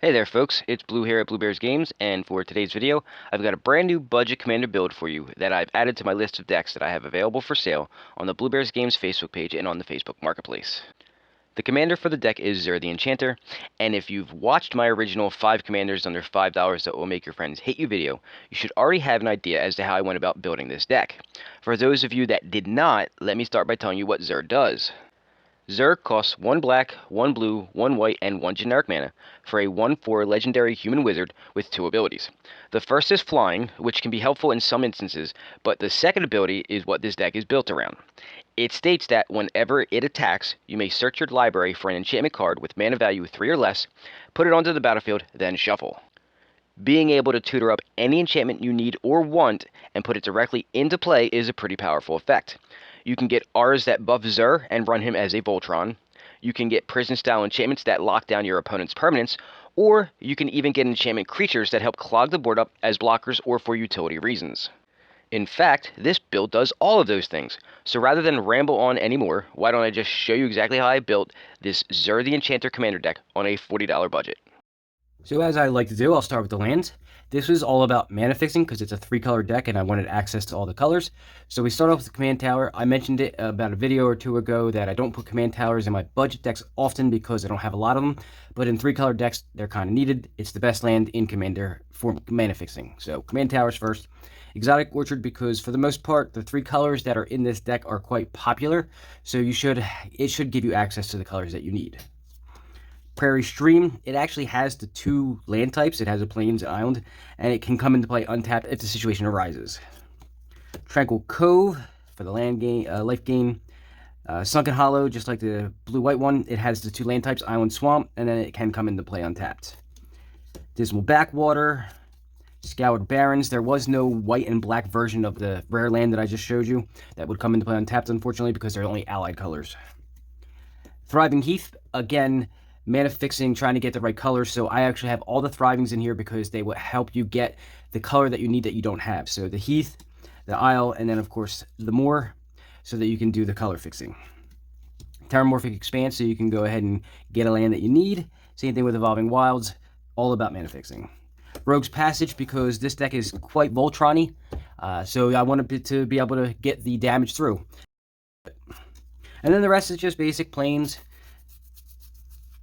Hey there folks, it's Blue here at Blue Bears Games, and for today's video, I've got a brand new budget commander build for you that I've added to my list of decks that I have available for sale on the Blue Bears Games Facebook page and on the Facebook Marketplace. The commander for the deck is Zur the Enchanter, and if you've watched my original 5 commanders under $5 that will make your friends hate you video, you should already have an idea as to how I went about building this deck. For those of you that did not, let me start by telling you what Zur does. Zur costs 1 black, 1 blue, 1 white, and 1 generic mana for a 1/4 legendary human wizard with 2 abilities. The first is flying, which can be helpful in some instances, but the second ability is what this deck is built around. It states that whenever it attacks, you may search your library for an enchantment card with mana value 3 or less, put it onto the battlefield, then shuffle. Being able to tutor up any enchantment you need or want and put it directly into play is a pretty powerful effect. You can get auras that buff Zur and run him as a Voltron. You can get prison-style enchantments that lock down your opponent's permanents, or you can even get enchantment creatures that help clog the board up as blockers or for utility reasons. In fact, this build does all of those things, so rather than ramble on anymore, why don't I just show you exactly how I built this Zur the Enchanter commander deck on a $40 budget. So as I like to do, I'll start with the lands. This was all about mana fixing because it's a 3-color deck and I wanted access to all the colors. So we start off with the command tower. I mentioned it about a video or two ago that I don't put command towers in my budget decks often because I don't have a lot of them. But in 3-color decks, they're kind of needed. It's the best land in Commander for mana fixing. So command towers first. Exotic Orchard because for the most part, the 3 colors that are in this deck are quite popular. So it should give you access to the colors that you need. Prairie Stream, it actually has the 2 land types. It has a plains and island, and it can come into play untapped if the situation arises. Tranquil Cove for the land gain, life gain. Sunken Hollow, just like the blue-white one, it has the 2 land types, island, swamp, and then it can come into play untapped. Dismal Backwater, Scoured Barrens. There was no white and black version of the rare land that I just showed you that would come into play untapped, unfortunately, because they're only allied colors. Thriving Heath, again, mana fixing, trying to get the right colors. So I actually have all the thrivings in here because they will help you get the color that you need that you don't have. So the heath, the isle, and then of course the moor, so that you can do the color fixing. Terramorphic Expanse, so you can go ahead and get a land that you need. Same thing with Evolving Wilds, all about mana fixing. Rogue's Passage, because this deck is quite Voltron-y, so I wanted to be able to get the damage through. And then the rest is just basic plains,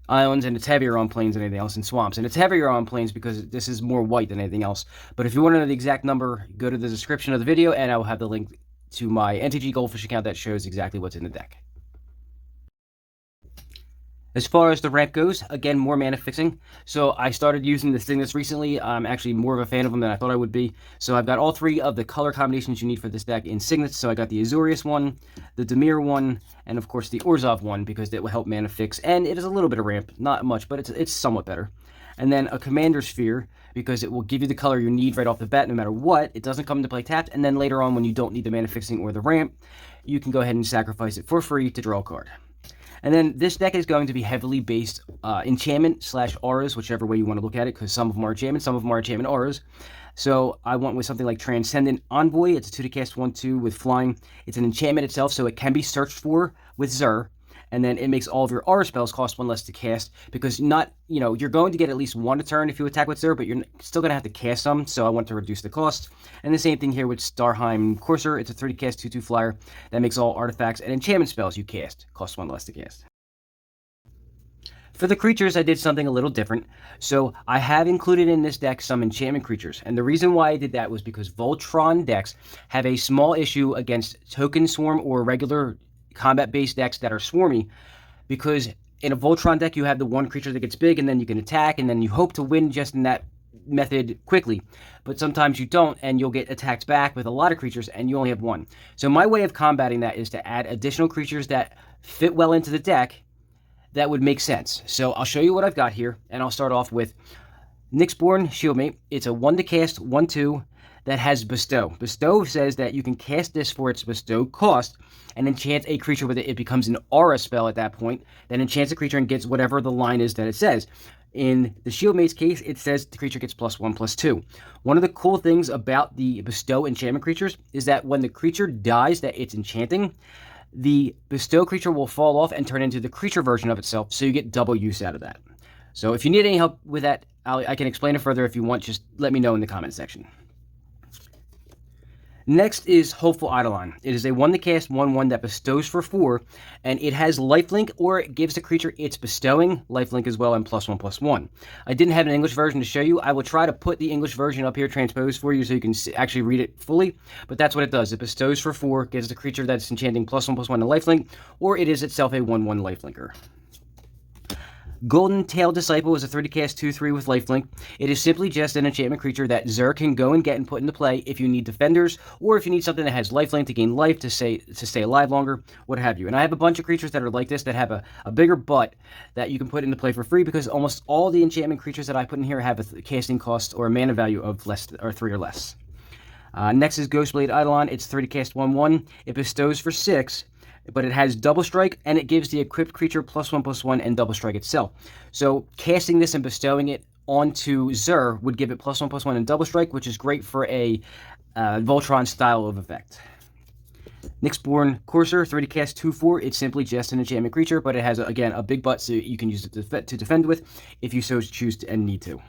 islands, and it's heavier on plains than anything else, in swamps. And it's heavier on plains because this is more white than anything else. But if you want to know the exact number, go to the description of the video, and I will have the link to my NTG Goldfish account that shows exactly what's in the deck. As far as the ramp goes, again, more mana fixing. So I started using the Signets recently. I'm actually more of a fan of them than I thought I would be. So I've got all 3 of the color combinations you need for this deck in Signets. So I got the Azorius one, the Dimir one, and of course the Orzhov one, because it will help mana fix. And it is a little bit of ramp, not much, but it's somewhat better. And then a Commander Sphere, because it will give you the color you need right off the bat no matter what. It doesn't come into play tapped. And then later on, when you don't need the mana fixing or the ramp, you can go ahead and sacrifice it for free to draw a card. And then this deck is going to be heavily based enchantment/auras, whichever way you want to look at it, because some of them are enchantment, some of them are enchantment auras. So I went with something like Transcendent Envoy. It's a 2 to cast 1/2 with flying. It's an enchantment itself, so it can be searched for with Zur. And then it makes all of your aura spells cost 1 less to cast, because you're going to get at least 1 a turn if you attack with Zur, but you're still going to have to cast some, so I want to reduce the cost. And the same thing here with Starheim Courser. It's a 3 to cast 2/2 flyer that makes all artifacts and enchantment spells you cast cost 1 less to cast. For the creatures, I did something a little different. So I have included in this deck some enchantment creatures. And the reason why I did that was because Voltron decks have a small issue against token swarm or regular combat-based decks that are swarmy, because in a Voltron deck, you have the 1 creature that gets big, and then you can attack, and then you hope to win just in that method quickly. But sometimes you don't, and you'll get attacked back with a lot of creatures, and you only have 1. So my way of combating that is to add additional creatures that fit well into the deck that would make sense. So I'll show you what I've got here, and I'll start off with Nyxborn Shieldmate. It's a 1 to cast 1/2 that has Bestow. Bestow says that you can cast this for its Bestow cost and enchant a creature with it. It becomes an aura spell at that point, then enchants a creature and gets whatever the line is that it says. In the Shieldmate's case, it says the creature gets +1/+2. One of the cool things about the Bestow enchantment creatures is that when the creature dies that it's enchanting, the Bestow creature will fall off and turn into the creature version of itself, so you get double use out of that. So if you need any help with that, I can explain it further if you want. Just let me know in the comment section. Next is Hopeful Eidolon. It is a 1-cast 1/1 that bestows for 4, and it has lifelink, or it gives the creature its bestowing lifelink as well, and +1/+1. I didn't have an English version to show you. I will try to put the English version up here transposed for you so you can actually read it fully, but that's what it does. It bestows for 4, gives the creature that's enchanting +1/+1 and lifelink, or it is itself a 1/1 lifelinker. Golden Tail Disciple is a 30-cast 2/3 with lifelink. It is simply just an enchantment creature that Zur can go and get and put into play if you need defenders, or if you need something that has lifelink to gain life, to stay alive longer, what have you. And I have a bunch of creatures that are like this that have a bigger butt that you can put into play for free, because almost all the enchantment creatures that I put in here have a casting cost or a mana value of 3 or less. Next is Ghostblade Eidolon. It's 30-cast 1/1. It bestows for 6, but it has double strike, and it gives the equipped creature +1/+1 and double strike itself. So casting this and bestowing it onto Zur would give it +1/+1 and double strike, which is great for a Voltron style of effect. Nyxborn Courser, 30-cast 2/4. It's simply just an enchantment creature, but it has, again, a big butt, so you can use it to defend with if you so choose to and need to.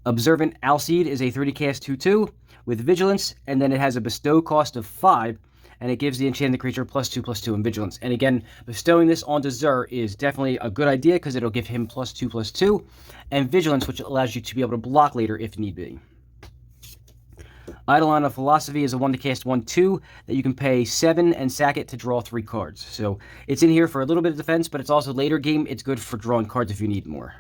Observant Alseid is a 30-cast 2/2 with Vigilance, and then it has a bestow cost of 5, and it gives the enchanted creature +2/+2 in Vigilance. And again, bestowing this onto Zur is definitely a good idea, because it'll give him +2/+2 and Vigilance, which allows you to be able to block later if need be. Eidolon of Philosophy is a 1-cast 1/2 that you can pay 7 and sack it to draw 3 cards. So it's in here for a little bit of defense, but it's also later game. It's good for drawing cards if you need more.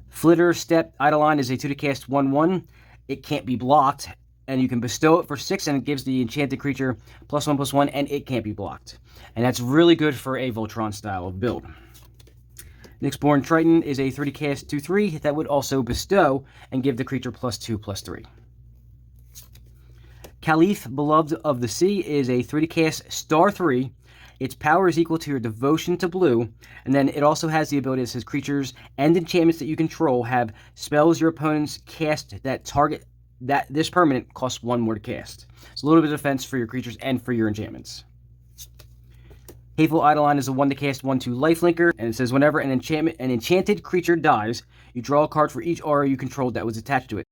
Flitter Step Eidolon is a 2-cast 1/1. It can't be blocked, and you can bestow it for 6, and it gives the enchanted creature +1/+1, and it can't be blocked. And that's really good for a Voltron style of build. Nyxborn Triton is a 30-cast 2/3 that would also bestow and give the creature +2/+3. Caliph, Beloved of the Sea, is a 30-cast star 3. Its power is equal to your devotion to blue, and then it also has the ability that says creatures and enchantments that you control have spells your opponents cast that target that this permanent costs 1 more to cast. It's a little bit of defense for your creatures and for your enchantments. Hateful Eidolon is a 1-cast 1/2 lifelinker, and it says whenever an enchanted creature dies, you draw a card for each aura you controlled that was attached to it.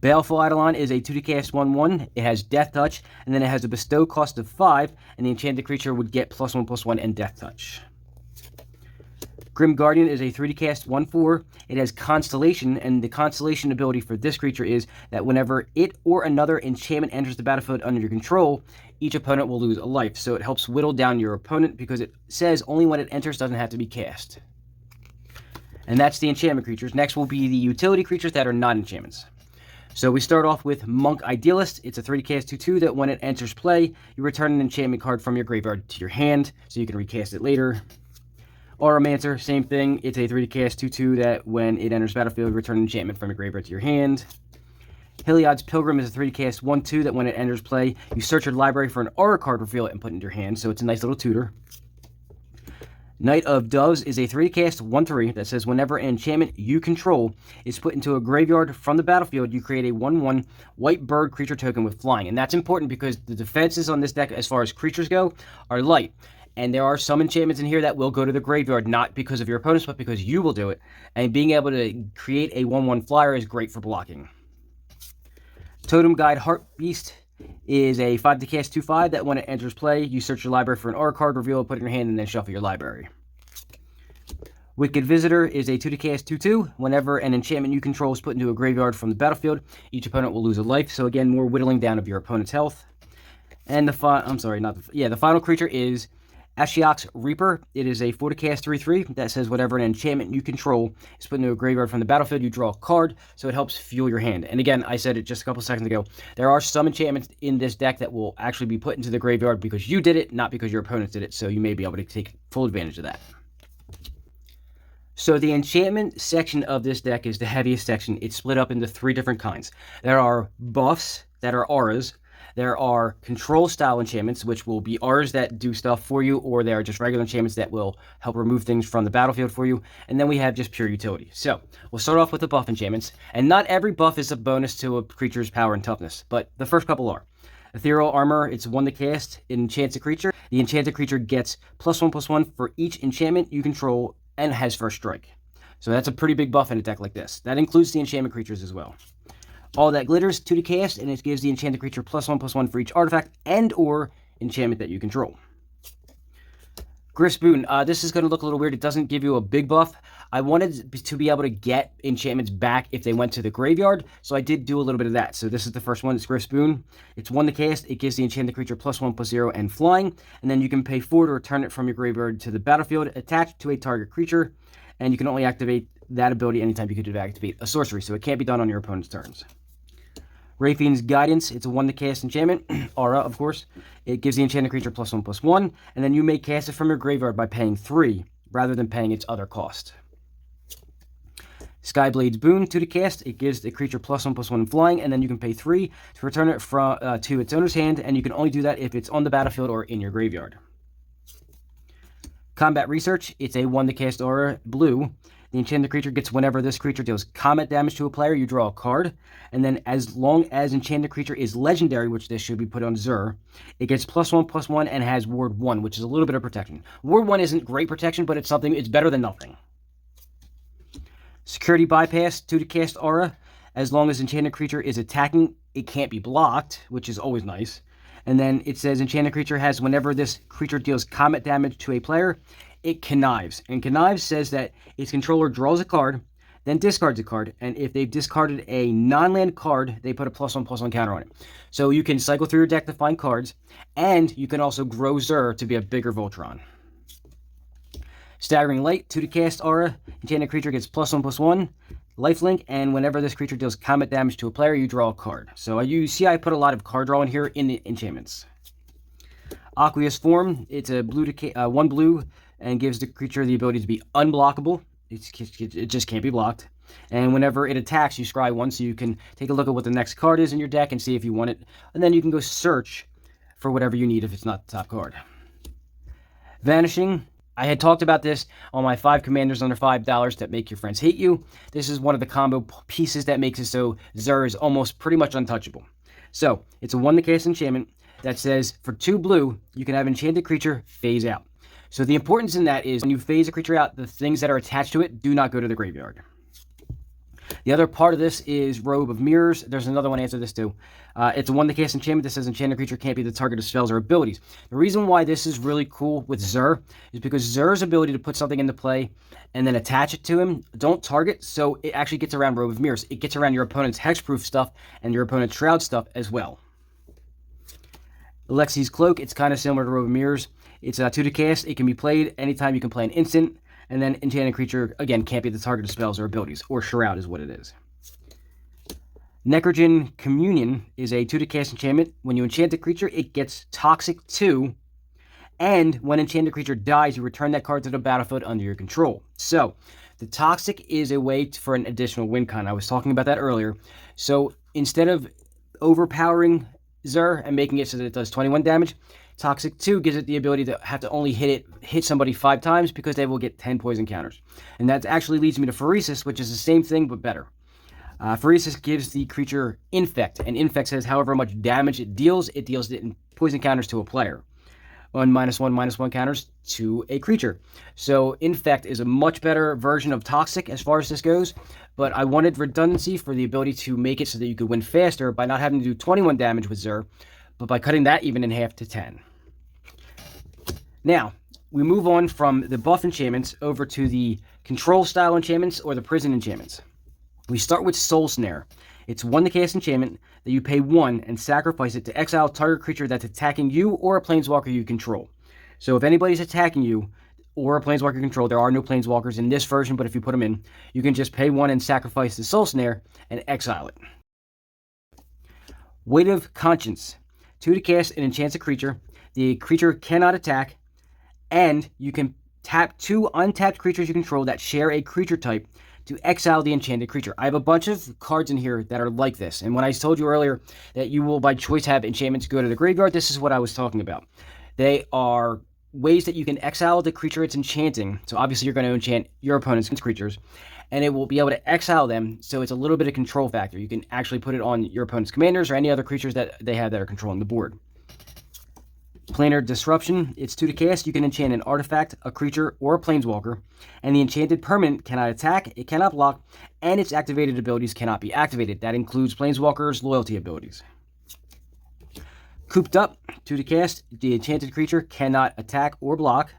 Baleful Eidolon is a 2-cast 1/1. It has Death Touch, and then it has a bestow cost of 5, and the enchanted creature would get +1/+1 and Death Touch. Grim Guardian is a 3-cast 1/4. It has Constellation, and the Constellation ability for this creature is that whenever it or another enchantment enters the battlefield under your control, each opponent will lose a life. So it helps whittle down your opponent, because it says only when it enters, doesn't have to be cast. And that's the enchantment creatures. Next will be the utility creatures that are not enchantments. So we start off with Monk Idealist. It's a 30-cast 2/2 that when it enters play, you return an enchantment card from your graveyard to your hand, so you can recast it later. Auramancer, same thing. It's a 3-cast 2/2 that when it enters battlefield, you return an enchantment from your graveyard to your hand. Heliod's Pilgrim is a 3-cast 1/2 that when it enters play, you search your library for an aura card, reveal it, and put it into your hand, so it's a nice little tutor. Knight of Doves is a 3-cast 1/3 that says whenever an enchantment you control is put into a graveyard from the battlefield, you create a 1/1 white bird creature token with flying. And that's important because the defenses on this deck, as far as creatures go, are light. And there are some enchantments in here that will go to the graveyard, not because of your opponents, but because you will do it. And being able to create a 1/1 flyer is great for blocking. Totem Guide Heartbeast is a 5-cast 2/5 that when it enters play, you search your library for an aura card, reveal it, put it in your hand, and then shuffle your library. Wicked Visitor is a 2-cast 2/2. Whenever an enchantment you control is put into a graveyard from the battlefield, each opponent will lose a life. So again, more whittling down of your opponent's health. And the final creature is Ashiok's Reaper. It is a 4-cast 3/3 that says whatever an enchantment you control is put into a graveyard from the battlefield, you draw a card, so it helps fuel your hand. And again, I said it just a couple seconds ago, there are some enchantments in this deck that will actually be put into the graveyard because you did it, not because your opponents did it, so you may be able to take full advantage of that. So the enchantment section of this deck is the heaviest section. It's split up into 3 different kinds. There are buffs that are auras. There are control style enchantments, which will be auras that do stuff for you, or they are just regular enchantments that will help remove things from the battlefield for you. And then we have just pure utility. So we'll start off with the buff enchantments. And not every buff is a bonus to a creature's power and toughness, but the first couple are. Ethereal Armor, it's 1 to cast. It enchants a creature. The enchanted creature gets +1/+1 for each enchantment you control and has first strike. So that's a pretty big buff in a deck like this. That includes the enchantment creatures as well. All That Glitters, 2 to cast, and it gives the enchanted creature +1/+1 for each artifact and or enchantment that you control. Griff's Boon, this is going to look a little weird. It doesn't give you a big buff. I wanted to be able to get enchantments back if they went to the graveyard, so I did do a little bit of that. So this is the first one. It's Griff's Boon. It's 1 to cast. It gives the enchanted creature +1/+0 and flying, and then you can pay 4 to return it from your graveyard to the battlefield attached to a target creature, and you can only activate that ability anytime you could activate a sorcery, so it can't be done on your opponent's turns. Rayfiend's Guidance, it's a 1 to cast enchantment, aura, of course. It gives the enchanted creature +1/+1, and then you may cast it from your graveyard by paying 3, rather than paying its other cost. Skyblade's Boon, 2 to cast. It gives the creature +1/+1 flying, and then you can pay 3 to return it to its owner's hand, and you can only do that if it's on the battlefield or in your graveyard. Combat Research, it's a 1 to cast aura, blue. The enchanted creature gets whenever this creature deals combat damage to a player, you draw a card. And then as long as enchanted creature is legendary, which this should be put on Zur, it gets +1/+1 and has Ward 1, which is a little bit of protection. Ward 1 isn't great protection, but it's better than nothing. Security Bypass, 2 to cast aura. As long as enchanted creature is attacking, it can't be blocked, which is always nice. And then it says enchanted creature has whenever this creature deals combat damage to a player, it connives. And connives says that its controller draws a card, then discards a card, and if they've discarded a non-land card, they put a +1/+1 counter on it. So you can cycle through your deck to find cards, and you can also grow Zur to be a bigger Voltron. Staggering Light, 2 to cast aura. Enchanted creature gets +1/+1, lifelink, and whenever this creature deals combat damage to a player, you draw a card. So you see I put a lot of card draw in here in the enchantments. Aqueous Form, it's a 1 blue, and gives the creature the ability to be unblockable. It just can't be blocked. And whenever it attacks, you scry 1, so you can take a look at what the next card is in your deck and see if you want it. And then you can go search for whatever you need if it's not the top card. Vanishing, I had talked about this on my 5 commanders under $5 that make your friends hate you. This is one of the combo pieces that makes it so Zur is almost pretty much untouchable. So, it's a 1 to cast enchantment that says, for 2 blue, you can have enchanted creature phase out. So the importance in that is when you phase a creature out, the things that are attached to it do not go to the graveyard. The other part of this is Robe of Mirrors. There's another one after this too. It's a 1 to cast enchantment that says enchanted creature can't be the target of spells or abilities. The reason why this is really cool with Zur is because Zur's ability to put something into play and then attach it to him don't target, so it actually gets around Robe of Mirrors. It gets around your opponent's hexproof stuff and your opponent's shroud stuff as well. Alexi's Cloak, it's kind of similar to Robe of Mirrors. It's 2 to cast. It can be played anytime you can play an instant. And then enchanted creature, again, can't be the target of spells or abilities. Or shroud is what it is. Necrogen Communion is a 2 to cast enchantment. When you enchant a creature, it gets Toxic 2. And when enchanted creature dies, you return that card to the battlefield under your control. So, the Toxic is a way for an additional win con. I was talking about that earlier. So, instead of overpowering Zur and making it so that it does 21 damage, Toxic 2 gives it the ability to have to only hit somebody 5 times because they will get 10 poison counters. And that actually leads me to Pheresis, which is the same thing but better. Pheresis gives the creature Infect, and Infect says however much damage it deals it in poison counters to a player. On -1/-1 counters to a creature. So Infect is a much better version of Toxic as far as this goes, but I wanted redundancy for the ability to make it so that you could win faster by not having to do 21 damage with Zur, but by cutting that even in half to 10. Now, we move on from the buff enchantments over to the control style enchantments or the prison enchantments. We start with Soul Snare. It's 1 to cast enchantment that you pay 1 and sacrifice it to exile a target creature that's attacking you or a planeswalker you control. So if anybody's attacking you or a planeswalker you control, there are no planeswalkers in this version, but if you put them in, you can just pay 1 and sacrifice the Soul Snare and exile it. Weight of Conscience. 2 to cast and enchants a creature. The creature cannot attack, and you can tap 2 untapped creatures you control that share a creature type to exile the enchanted creature. I have a bunch of cards in here that are like this, and when I told you earlier that you will by choice have enchantments go to the graveyard, this is what I was talking about. They are ways that you can exile the creature it's enchanting, so obviously you're going to enchant your opponent's creatures, and it will be able to exile them, so it's a little bit of control factor. You can actually put it on your opponent's commanders or any other creatures that they have that are controlling the board. Planar Disruption, it's 2 to cast. You can enchant an artifact, a creature, or a planeswalker, and the enchanted permanent cannot attack, it cannot block, and its activated abilities cannot be activated. That includes planeswalkers' loyalty abilities. Cooped Up, 2 to cast. The enchanted creature cannot attack or block,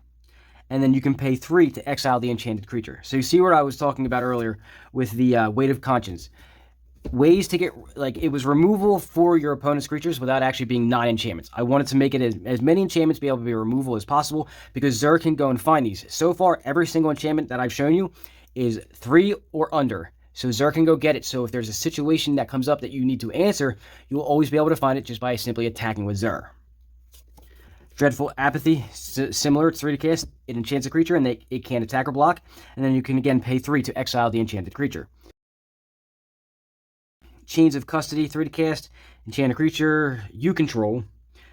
and then you can pay 3 to exile the enchanted creature. So you see what I was talking about earlier with the Weight of Conscience. Ways to get, like, it was removal for your opponent's creatures without actually being non-enchantments. I wanted to make it as many enchantments be able to be removal as possible, because Zur can go and find these. So far, every single enchantment that I've shown you is 3 or under. So Zur can go get it. So if there's a situation that comes up that you need to answer, you'll always be able to find it just by simply attacking with Zur. Dreadful Apathy, similar, it's 3 to cast. It enchants a creature and it can't attack or block. And then you can again pay 3 to exile the enchanted creature. Chains of Custody, 3 to cast. Enchant a creature you control.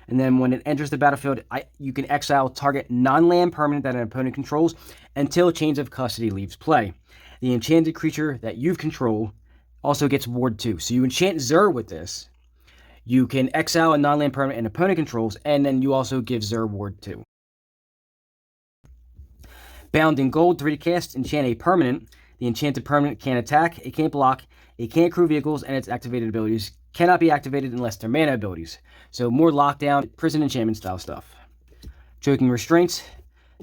And then when it enters the battlefield, you can exile target non-land permanent that an opponent controls until Chains of Custody leaves play. The enchanted creature that you've controlled also gets Ward 2. So you enchant Zur with this. You can exile a non-land permanent an opponent controls, and then you also give Zur Ward 2. Bound in Gold, 3 to cast. Enchant a permanent. The enchanted permanent can't attack, it can't block, it can't crew vehicles, and its activated abilities cannot be activated unless they're mana abilities. So more lockdown, prison enchantment style stuff. Choking Restraints,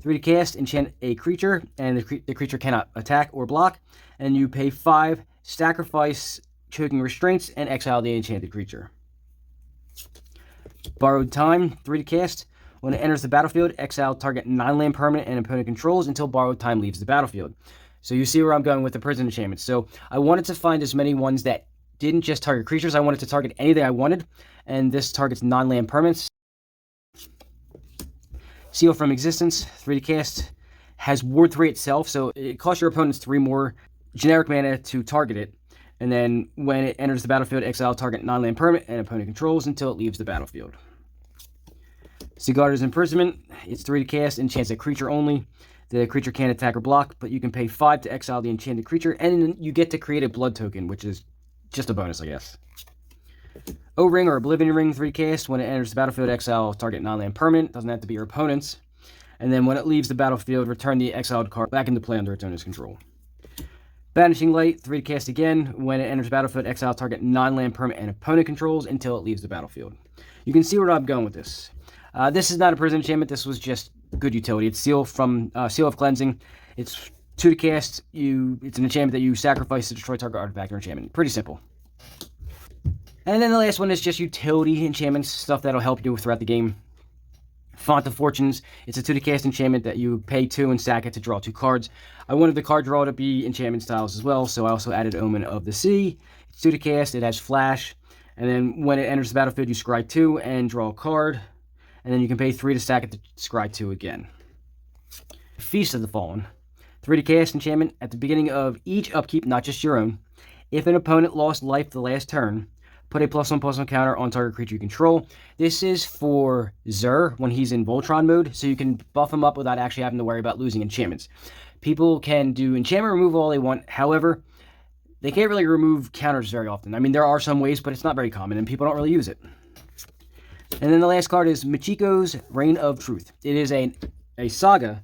3 to cast. Enchant a creature, and the creature cannot attack or block, and you pay 5, sacrifice Choking Restraints, and exile the enchanted creature. Borrowed Time, 3 to cast. When it enters the battlefield, exile target non-land permanent and opponent controls until Borrowed Time leaves the battlefield. So you see where I'm going with the prison enchantments. So I wanted to find as many ones that didn't just target creatures. I wanted to target anything I wanted, and this targets non-land permanents. Seal from Existence, 3 to cast, has Ward 3 itself, so it costs your opponents 3 more generic mana to target it. And then when it enters the battlefield, exile target non-land permanent and opponent controls until it leaves the battlefield. Sigarda's Imprisonment, it's 3 to cast, enchants a creature only. The creature can't attack or block, but you can pay 5 to exile the enchanted creature, and you get to create a blood token, which is just a bonus, I guess. O-Ring or Oblivion Ring, 3 cast. When it enters the battlefield, exile target non-land permanent. Doesn't have to be your opponent's. And then when it leaves the battlefield, return the exiled card back into play under its owner's control. Banishing Light, 3 cast again. When it enters the battlefield, exile target non-land permanent and opponent controls until it leaves the battlefield. You can see where I'm going with this. This is not a prison enchantment. This was just good utility. It's Seal of Cleansing. It's 2 to cast. It's an enchantment that you sacrifice to destroy target artifact or enchantment. Pretty simple. And then the last one is just utility enchantments, stuff that'll help you throughout the game. Font of Fortunes. It's a 2 to cast enchantment that you pay 2 and sack it to draw 2 cards. I wanted the card draw to be enchantment styles as well, so I also added Omen of the Sea. It's 2 to cast. It has Flash. And then when it enters the battlefield, you scry 2 and draw a card. And then you can pay 3 to stack it to scry 2 again. Feast of the Fallen. 3 to cast enchantment at the beginning of each upkeep, not just your own. If an opponent lost life the last turn, put a +1/+1 counter on target creature you control. This is for Zur when he's in Voltron mode, so you can buff him up without actually having to worry about losing enchantments. People can do enchantment removal all they want. However, they can't really remove counters very often. I mean, there are some ways, but it's not very common, and people don't really use it. And then the last card is Michiko's Reign of Truth. It is a saga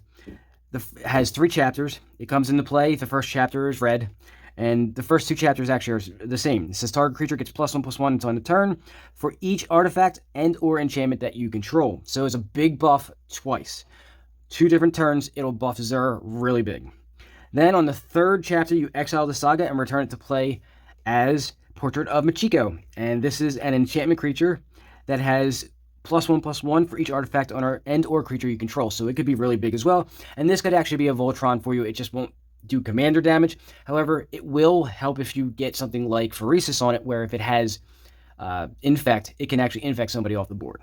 that has 3 chapters. It comes into play. The first chapter is red, and the first 2 chapters actually are the same. It says target creature gets +1/+1 until end of turn for each artifact and or enchantment that you control. So it's a big buff twice. 2 different turns, it'll buff Zur really big. Then on the 3rd chapter, you exile the saga and return it to play as Portrait of Michiko. And this is an enchantment creature that has +1/+1 for each artifact and or creature you control. So it could be really big as well. And this could actually be a Voltron for you. It just won't do commander damage. However, it will help if you get something like Pheresis on it, where if it has Infect, it can actually infect somebody off the board.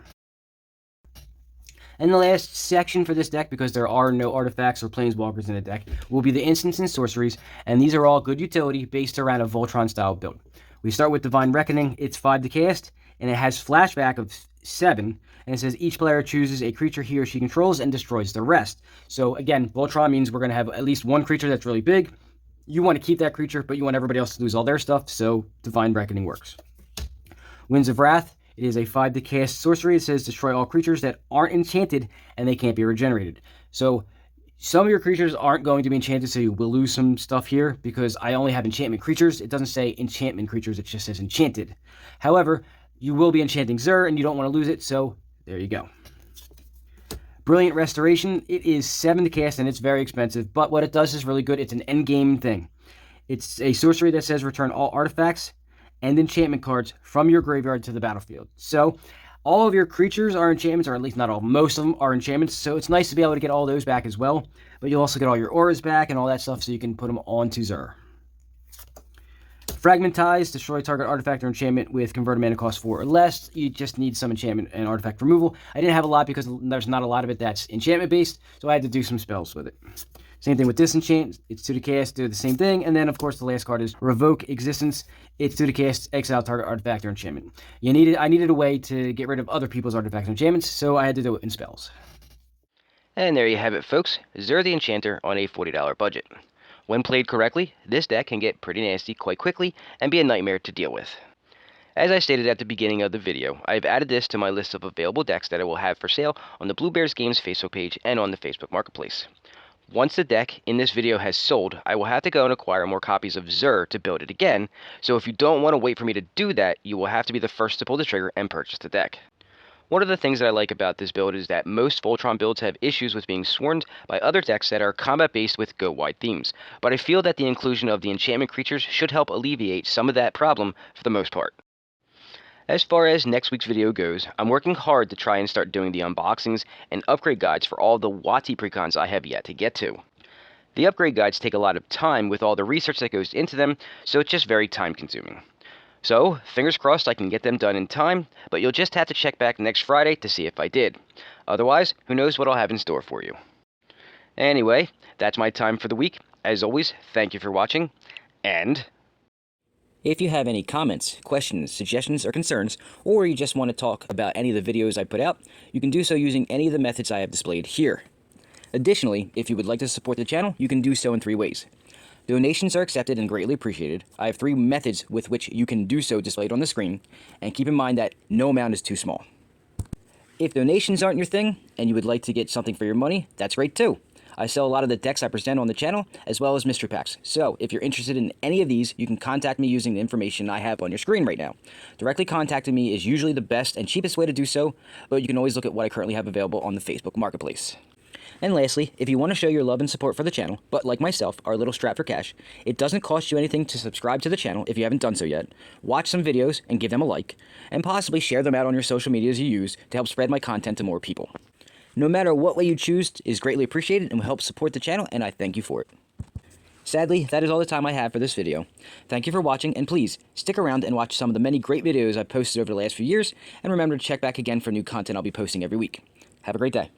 And the last section for this deck, because there are no artifacts or planeswalkers in the deck, will be the instants and sorceries. And these are all good utility based around a Voltron style build. We start with Divine Reckoning. It's 5 to cast, and it has flashback of 7, and it says each player chooses a creature he or she controls and destroys the rest. So again, Voltron means we're going to have at least one creature that's really big, You want to keep that creature, but you want everybody else to lose all their stuff, so Divine Reckoning works. Winds of Wrath. It is a 5 to cast sorcery. It says destroy all creatures that aren't enchanted and they can't be regenerated. So some of your creatures aren't going to be enchanted, so you will lose some stuff here because I only have enchantment creatures. It doesn't say enchantment creatures, it just says enchanted. However, you will be enchanting Zur and you don't want to lose it, so there you go. Brilliant Restoration. It is 7 to cast and it's very expensive, but what it does is really good. It's an end game thing. It's a sorcery that says return all artifacts and enchantment cards from your graveyard to the battlefield. So all of your creatures are enchantments, or at least not all, most of them are enchantments, so it's nice to be able to get all those back as well, but you'll also get all your auras back and all that stuff so you can put them onto Zur. Fragmentize, destroy target artifact or enchantment with converted mana cost 4 or less. You just need some enchantment and artifact removal. I didn't have a lot because there's not a lot of it that's enchantment based, so I had to do some spells with it. Same thing with Disenchant, it's 2 to cast, do the same thing, and then of course the last card is Revoke Existence. It's 2 to cast, exile target artifact or enchantment. I needed a way to get rid of other people's artifacts and enchantments, so I had to do it in spells. And there you have it, folks. Zur the Enchanter on a $40 budget. When played correctly, this deck can get pretty nasty quite quickly and be a nightmare to deal with. As I stated at the beginning of the video, I've added this to my list of available decks that I will have for sale on the Blue Bears Games Facebook page and on the Facebook Marketplace. Once the deck in this video has sold, I will have to go and acquire more copies of Zur to build it again, so if you don't want to wait for me to do that, you will have to be the first to pull the trigger and purchase the deck. One of the things that I like about this build is that most Voltron builds have issues with being swarmed by other decks that are combat-based with go-wide themes, but I feel that the inclusion of the enchantment creatures should help alleviate some of that problem for the most part. As far as next week's video goes, I'm working hard to try and start doing the unboxings and upgrade guides for all the WotC precons I have yet to get to. The upgrade guides take a lot of time with all the research that goes into them, so it's just very time consuming. So, fingers crossed I can get them done in time, but you'll just have to check back next Friday to see if I did. Otherwise, who knows what I'll have in store for you. Anyway, that's my time for the week. As always, thank you for watching, and If you have any comments, questions, suggestions, or concerns, or you just want to talk about any of the videos I put out, you can do so using any of the methods I have displayed here. Additionally, if you would like to support the channel, you can do so in 3 ways. Donations are accepted and greatly appreciated. I have 3 methods with which you can do so displayed on the screen, and keep in mind that no amount is too small. If donations aren't your thing, and you would like to get something for your money, that's great too. I sell a lot of the decks I present on the channel, as well as mystery packs. So, if you're interested in any of these, you can contact me using the information I have on your screen right now. Directly contacting me is usually the best and cheapest way to do so, but you can always look at what I currently have available on the Facebook Marketplace. And lastly, if you want to show your love and support for the channel, but like myself, are a little strapped for cash, it doesn't cost you anything to subscribe to the channel if you haven't done so yet, watch some videos and give them a like, and possibly share them out on your social medias you use to help spread my content to more people. No matter what way you choose is greatly appreciated and will help support the channel, and I thank you for it. Sadly, that is all the time I have for this video. Thank you for watching, and please, stick around and watch some of the many great videos I've posted over the last few years, and remember to check back again for new content I'll be posting every week. Have a great day.